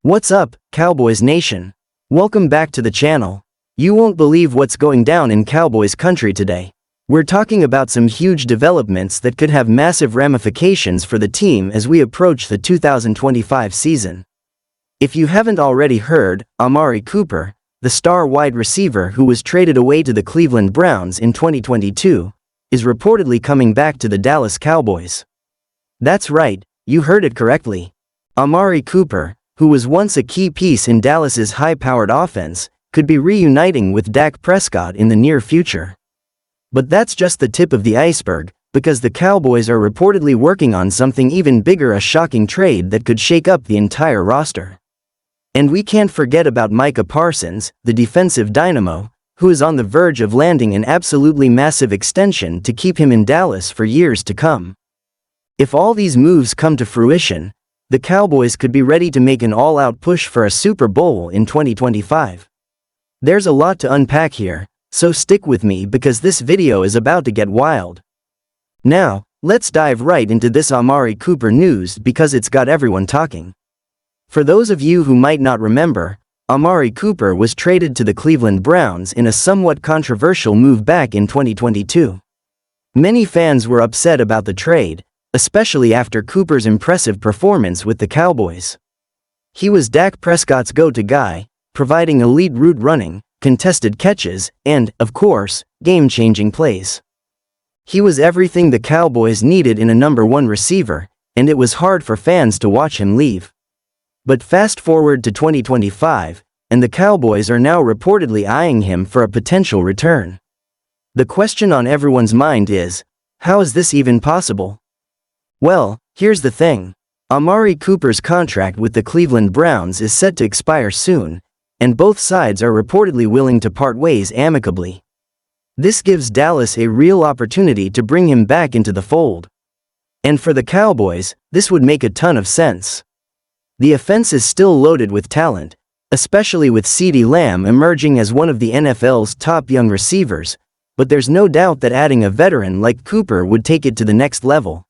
What's up, Cowboys Nation? Welcome back to the channel. You won't believe what's going down in Cowboys country today. We're talking about some huge developments that could have massive ramifications for the team as we approach the 2025 season. If you haven't already heard, Amari Cooper, the star wide receiver who was traded away to the Cleveland Browns in 2022, is reportedly coming back to the Dallas Cowboys. That's right, you heard it correctly. Amari Cooper, who was once a key piece in Dallas's high-powered offense, could be reuniting with Dak Prescott in the near future. But that's just the tip of the iceberg, because the Cowboys are reportedly working on something even bigger, a shocking trade that could shake up the entire roster. And we can't forget about Micah Parsons, the defensive dynamo, who is on the verge of landing an absolutely massive extension to keep him in Dallas for years to come. If all these moves come to fruition, the Cowboys could be ready to make an all-out push for a Super Bowl in 2025. There's a lot to unpack here, so stick with me because this video is about to get wild. Now, let's dive right into this Amari Cooper news because it's got everyone talking. For those of you who might not remember, Amari Cooper was traded to the Cleveland Browns in a somewhat controversial move back in 2022. Many fans were upset about the trade, especially after Cooper's impressive performance with the Cowboys. He was Dak Prescott's go-to guy, providing elite route running, contested catches, and, of course, game-changing plays. He was everything the Cowboys needed in a number one receiver, and it was hard for fans to watch him leave. But fast forward to 2025, and the Cowboys are now reportedly eyeing him for a potential return. The question on everyone's mind is, how is this even possible? Well, here's the thing. Amari Cooper's contract with the Cleveland Browns is set to expire soon, and both sides are reportedly willing to part ways amicably. This gives Dallas a real opportunity to bring him back into the fold. And for the Cowboys, this would make a ton of sense. The offense is still loaded with talent, especially with CeeDee Lamb emerging as one of the NFL's top young receivers, but there's no doubt that adding a veteran like Cooper would take it to the next level.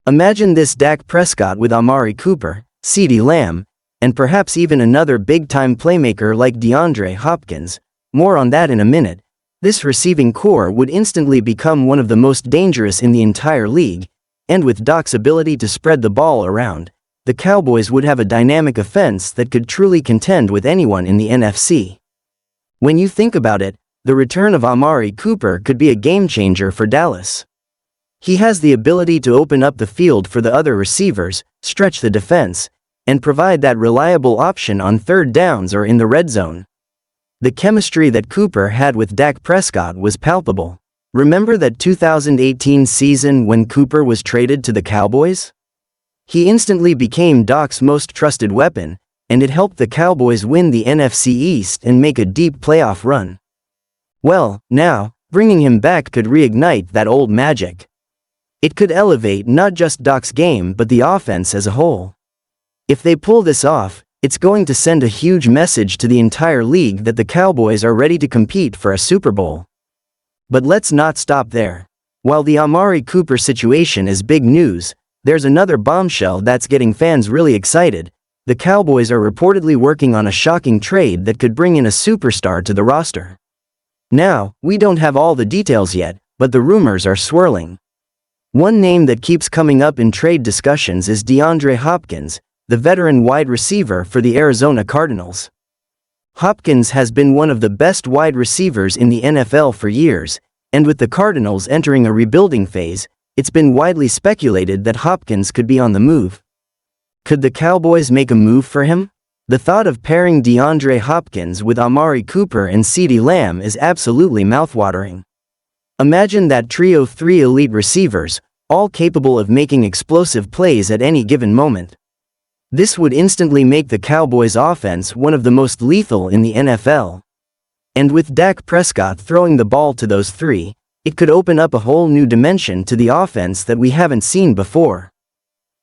Imagine this: Dak Prescott with Amari Cooper, CeeDee Lamb, and perhaps even another big-time playmaker like DeAndre Hopkins. More on that in a minute. This receiving core would instantly become one of the most dangerous in the entire league, and with Dak's ability to spread the ball around, the Cowboys would have a dynamic offense that could truly contend with anyone in the NFC. When you think about it, the return of Amari Cooper could be a game-changer for Dallas. He has the ability to open up the field for the other receivers, stretch the defense, and provide that reliable option on third downs or in the red zone. The chemistry that Cooper had with Dak Prescott was palpable. Remember that 2018 season when Cooper was traded to the Cowboys? He instantly became Dak's most trusted weapon, and it helped the Cowboys win the NFC East and make a deep playoff run. Well, now, bringing him back could reignite that old magic. It could elevate not just Dak's game but the offense as a whole. If they pull this off, it's going to send a huge message to the entire league that the Cowboys are ready to compete for a Super Bowl. But let's not stop there. While the Amari Cooper situation is big news, there's another bombshell that's getting fans really excited. The Cowboys are reportedly working on a shocking trade that could bring in a superstar to the roster. Now, we don't have all the details yet, but the rumors are swirling. One name that keeps coming up in trade discussions is DeAndre Hopkins, the veteran wide receiver for the Arizona Cardinals. Hopkins has been one of the best wide receivers in the NFL for years, and with the Cardinals entering a rebuilding phase, it's been widely speculated that Hopkins could be on the move. Could the Cowboys make a move for him? The thought of pairing DeAndre Hopkins with Amari Cooper and CeeDee Lamb is absolutely mouthwatering. Imagine that trio: three elite receivers, all capable of making explosive plays at any given moment. This would instantly make the Cowboys' offense one of the most lethal in the NFL. And with Dak Prescott throwing the ball to those three, it could open up a whole new dimension to the offense that we haven't seen before.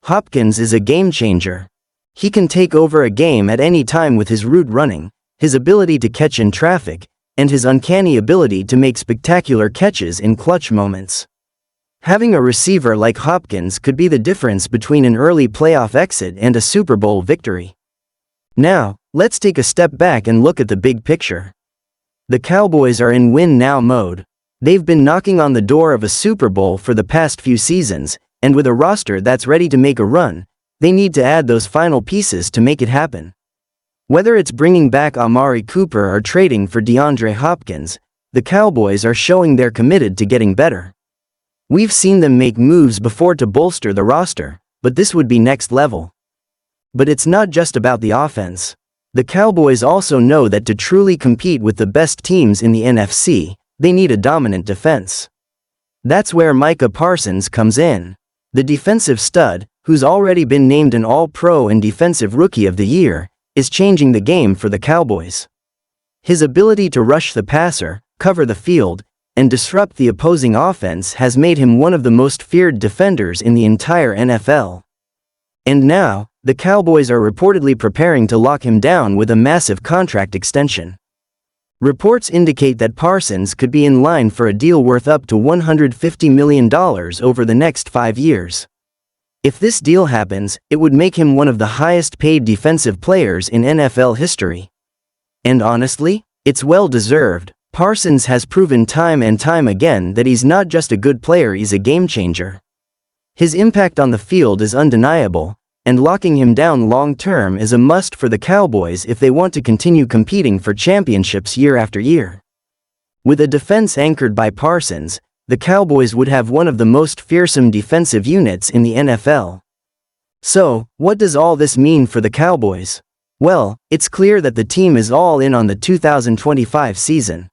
Hopkins is a game-changer. He can take over a game at any time with his route running, his ability to catch in traffic, and his uncanny ability to make spectacular catches in clutch moments. Having a receiver like Hopkins could be the difference between an early playoff exit and a Super Bowl victory. Now, let's take a step back and look at the big picture. The Cowboys are in win-now mode. They've been knocking on the door of a Super Bowl for the past few seasons, and with a roster that's ready to make a run, they need to add those final pieces to make it happen. Whether it's bringing back Amari Cooper or trading for DeAndre Hopkins, the Cowboys are showing they're committed to getting better. We've seen them make moves before to bolster the roster, but this would be next level. But it's not just about the offense. The Cowboys also know that to truly compete with the best teams in the NFC, they need a dominant defense. That's where Micah Parsons comes in. The defensive stud, who's already been named an All-Pro and Defensive Rookie of the Year, is changing the game for the Cowboys. His ability to rush the passer, cover the field, and disrupt the opposing offense has made him one of the most feared defenders in the entire NFL. And now, the Cowboys are reportedly preparing to lock him down with a massive contract extension. Reports indicate that Parsons could be in line for a deal worth up to $150 million over the next 5 years. If this deal happens, it would make him one of the highest-paid defensive players in NFL history. And honestly, it's well-deserved. Parsons has proven time and time again that he's not just a good player, he's a game-changer. His impact on the field is undeniable, and locking him down long-term is a must for the Cowboys if they want to continue competing for championships year after year. With a defense anchored by Parsons, the Cowboys would have one of the most fearsome defensive units in the NFL. So, what does all this mean for the Cowboys? Well, it's clear that the team is all in on the 2025 season.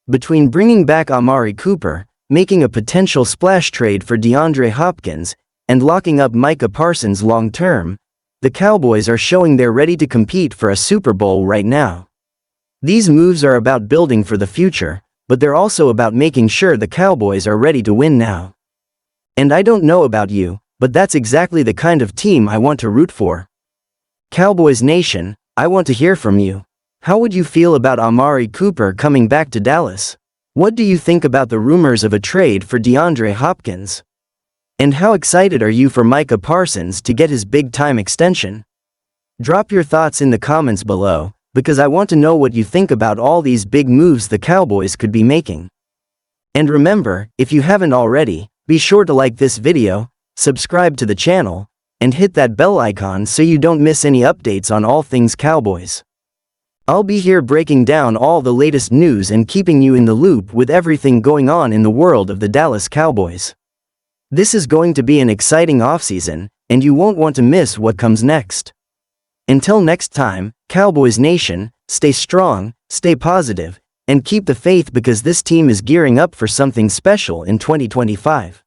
Between bringing back Amari Cooper, making a potential splash trade for DeAndre Hopkins, and locking up Micah Parsons long-term, the Cowboys are showing they're ready to compete for a Super Bowl right now. These moves are about building for the future, but they're also about making sure the Cowboys are ready to win now. And I don't know about you, but that's exactly the kind of team I want to root for. Cowboys Nation, I want to hear from you. How would you feel about Amari Cooper coming back to Dallas? What do you think about the rumors of a trade for DeAndre Hopkins? And how excited are you for Micah Parsons to get his big-time extension? Drop your thoughts in the comments below, because I want to know what you think about all these big moves the Cowboys could be making. And remember, if you haven't already, be sure to like this video, subscribe to the channel, and hit that bell icon so you don't miss any updates on all things Cowboys. I'll be here breaking down all the latest news and keeping you in the loop with everything going on in the world of the Dallas Cowboys. This is going to be an exciting offseason, and you won't want to miss what comes next. Until next time, Cowboys Nation, stay strong, stay positive, and keep the faith because this team is gearing up for something special in 2025.